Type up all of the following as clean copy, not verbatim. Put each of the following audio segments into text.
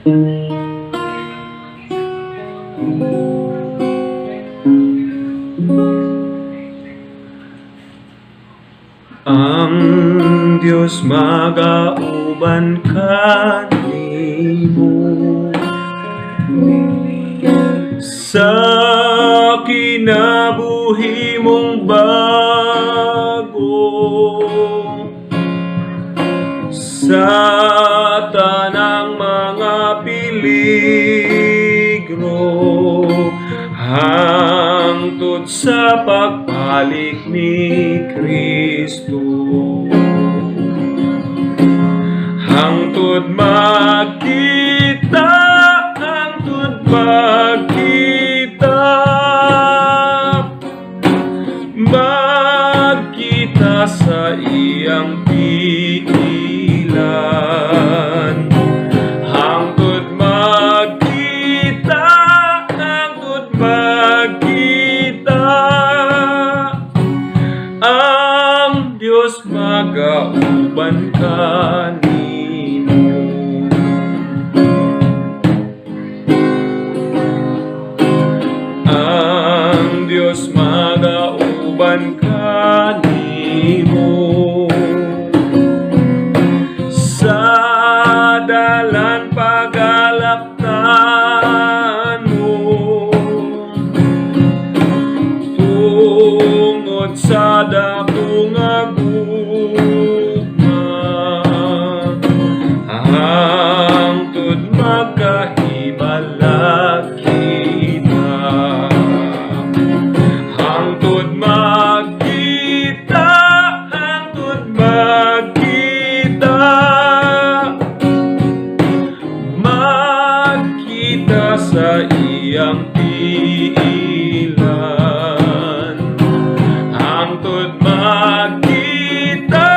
Ang Diyos magauban kanimo sa kinabuhi mong bago, sa tanang mga peligro, hangtod sa pagbalik ni Kristo. Hangtod magkita, hangtod magkita sa iyang piilan. Hangtod magkita, ang Diyos magauban kanimo. Ang Diyos magauban kanimo sa dalan pagalaktan mo, tungod sa dakong aguma, hangtod magkahimala kita. Hangtod magkita, magkita sa iyang piilan. Hangtod magkita,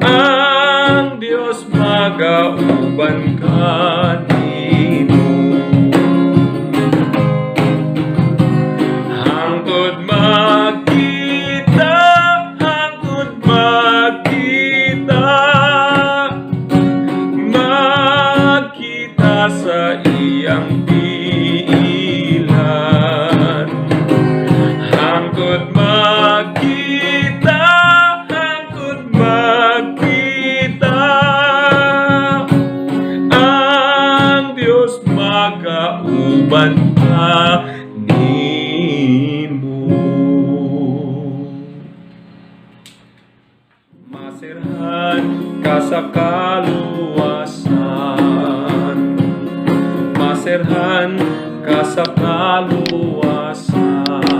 ang Diyos magauban kanimo. Hangtod magkita, magkita sa iyang piilan. Hangtod magkita, ang Diyos magauban kanimo. Maserhan ka sa kaluwasan, maserhan ka sa kaluwasan.